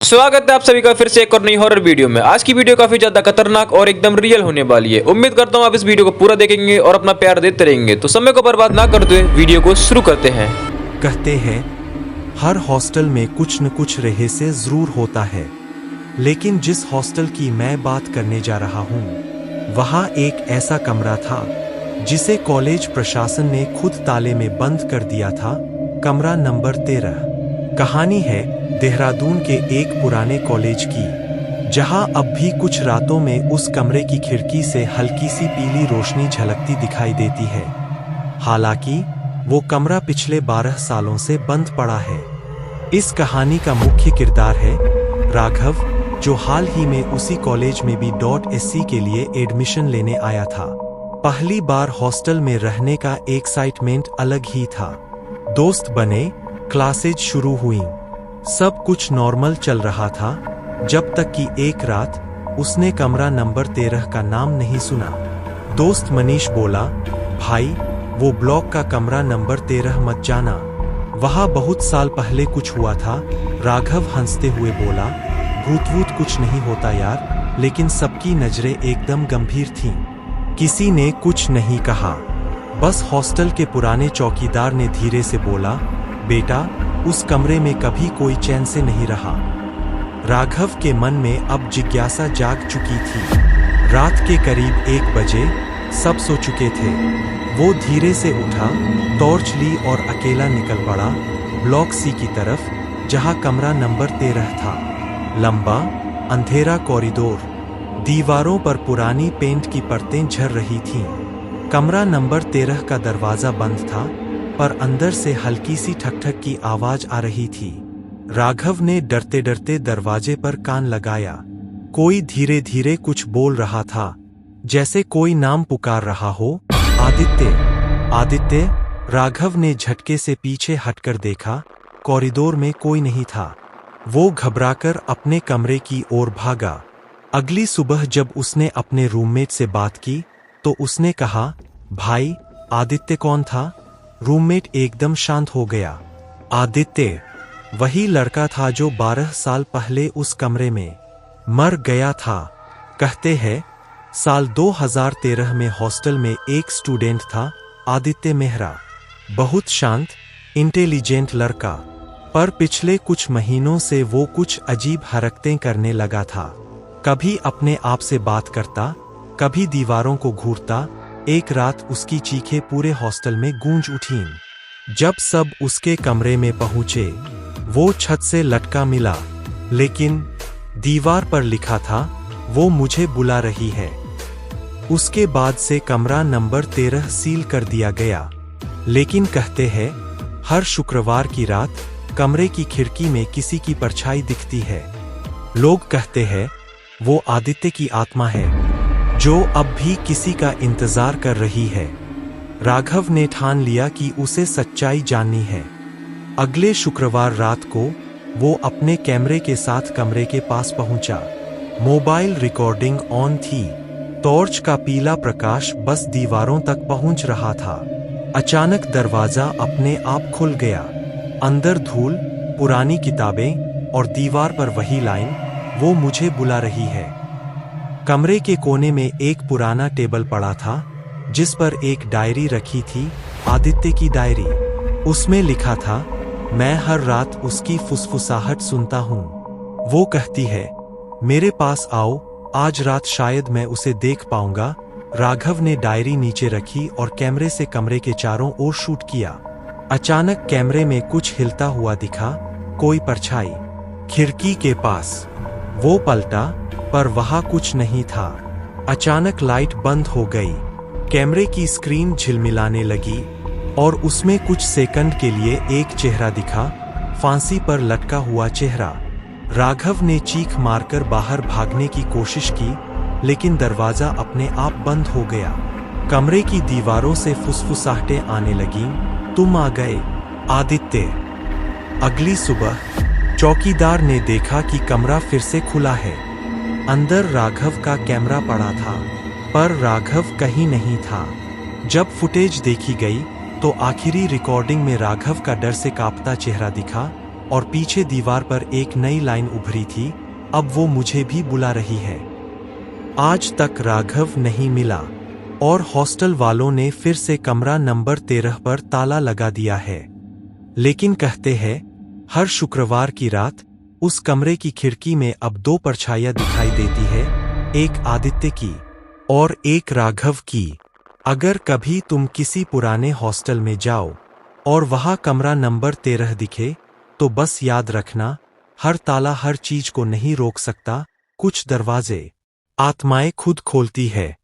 स्वागत है आप सभी का फिर से एक और नई हॉरर वीडियो में। आज की वीडियो काफी ज्यादा खतरनाक और एकदम रियल होने वाली है। उम्मीद करता हूँ आप इस वीडियो को पूरा देखेंगे और अपना प्यार देते रहेंगे। तो समय को बर्बाद ना करते हुए वीडियो को शुरू करते हैं। कहते हैं हर हॉस्टल में कुछ न कुछ रहस्य जरूर होता है, लेकिन जिस हॉस्टल की मैं बात करने जा रहा हूँ वहाँ एक ऐसा कमरा था जिसे कॉलेज प्रशासन ने खुद ताले में बंद कर दिया था। कमरा नंबर 13। कहानी है देहरादून के एक पुराने कॉलेज की, जहां अब भी कुछ रातों में उस कमरे की खिड़की से हल्की सी पीली रोशनी झलकती दिखाई देती है। हालांकि वो कमरा पिछले 12 सालों से बंद पड़ा है। इस कहानी का मुख्य किरदार है राघव, जो हाल ही में उसी कॉलेज में B.SC के लिए एडमिशन लेने आया था। पहली बार हॉस्टल में रहने का एक्साइटमेंट अलग ही था। दोस्त बने, क्लासेज शुरू हुई, सब कुछ नॉर्मल चल रहा था, जब तक कि एक रात उसने कमरा नंबर 13 का नाम नहीं सुना। दोस्त मनीष बोला, भाई वो ब्लॉक का कमरा नंबर 13 मत जाना, वहाँ बहुत साल पहले कुछ हुआ था। राघव हंसते हुए बोला, भूत वूत कुछ नहीं होता यार। लेकिन सबकी नजरें एकदम गंभीर थीं। किसी ने कुछ नहीं कहा, बस हॉस्टल के पुराने चौकीदार ने धीरे से बोला, बेटा उस कमरे में कभी कोई चैन से नहीं रहा। राघव के मन में अब जिज्ञासा जाग चुकी थी। रात के करीब 1 बजे सब सो चुके थे। वो धीरे से उठा, टॉर्च ली और अकेला निकल पड़ा ब्लॉक C की तरफ, जहां कमरा नंबर 13 था। लंबा अंधेरा कॉरिडोर, दीवारों पर पुरानी पेंट की परतें झड़ रही थीं। कमरा नंबर 13 का दरवाजा बंद था, पर अंदर से हल्की सी ठक-ठक की आवाज आ रही थी। राघव ने डरते डरते दरवाजे पर कान लगाया। कोई धीरे धीरे कुछ बोल रहा था, जैसे कोई नाम पुकार रहा हो। आदित्य, आदित्य। राघव ने झटके से पीछे हटकर देखा, कॉरिडोर में कोई नहीं था। वो घबराकर अपने कमरे की ओर भागा। अगली सुबह जब उसने अपने रूममेट से बात की तो उसने कहा, भाई आदित्य कौन था? रूममेट एकदम शांत हो गया। आदित्य वही लड़का था जो 12 साल पहले उस कमरे में मर गया था। कहते हैं साल 2013 में हॉस्टल में एक स्टूडेंट था, आदित्य मेहरा। बहुत शांत, इंटेलिजेंट लड़का, पर पिछले कुछ महीनों से वो कुछ अजीब हरकतें करने लगा था। कभी अपने आप से बात करता, कभी दीवारों को घूरता। एक रात उसकी चीखें पूरे हॉस्टल में गूंज उठीं। जब सब उसके कमरे में पहुंचे, वो छत से लटका मिला, लेकिन दीवार पर लिखा था, वो मुझे बुला रही है। उसके बाद से कमरा नंबर 13 सील कर दिया गया। लेकिन कहते हैं हर शुक्रवार की रात कमरे की खिड़की में किसी की परछाई दिखती है। लोग कहते हैं वो आदित्य की आत्मा है, जो अब भी किसी का इंतजार कर रही है। राघव ने ठान लिया कि उसे सच्चाई जाननी है। अगले शुक्रवार रात को वो अपने कैमरे के साथ कमरे के पास पहुंचा। मोबाइल रिकॉर्डिंग ऑन थी। टॉर्च का पीला प्रकाश बस दीवारों तक पहुंच रहा था। अचानक दरवाजा अपने आप खुल गया। अंदर धूल, पुरानी किताबें और दीवार पर वही लाइन, वो मुझे बुला रही है। कमरे के कोने में एक पुराना टेबल पड़ा था, जिस पर एक डायरी रखी थी, आदित्य की डायरी। उसमें लिखा था, मैं हर रात उसकी फुसफुसाहट सुनता हूँ। वो कहती है, मेरे पास आओ, आज रात शायद मैं उसे देख पाऊंगा। राघव ने डायरी नीचे रखी और कैमरे से कमरे के चारों ओर शूट किया। अचानक कैमरे में कुछ हिलता हुआ दिखा, कोई परछाई खिड़की के पास। वो पलटा, पर वहाँ कुछ नहीं था। अचानक लाइट बंद हो गई, कैमरे की स्क्रीन झिलमिलाने लगी और उसमें कुछ सेकंड के लिए एक चेहरा दिखा, फांसी पर लटका हुआ चेहरा। राघव ने चीख मारकर बाहर भागने की कोशिश की, लेकिन दरवाजा अपने आप बंद हो गया। कमरे की दीवारों से फुसफुसाहटें आने लगीं, तुम आ गए आदित्य। अगली सुबह चौकीदार ने देखा कि कमरा फिर से खुला है। अंदर राघव का कैमरा पड़ा था, पर राघव कहीं नहीं था। जब फुटेज देखी गई तो आखिरी रिकॉर्डिंग में राघव का डर से कांपता चेहरा दिखा। और पीछे दीवार पर एक नई लाइन उभरी थी, अब वो मुझे भी बुला रही है। आज तक राघव नहीं मिला और हॉस्टल वालों ने फिर से कमरा नंबर 13 पर ताला लगा दिया है। लेकिन कहते हैं हर शुक्रवार की रात उस कमरे की खिड़की में अब 2 परछाइयां दिखाई देती है, एक आदित्य की और एक राघव की। अगर कभी तुम किसी पुराने हॉस्टल में जाओ और वहां कमरा नंबर 13 दिखे तो बस याद रखना, हर ताला हर चीज को नहीं रोक सकता, कुछ दरवाजे आत्माएं खुद खोलती है।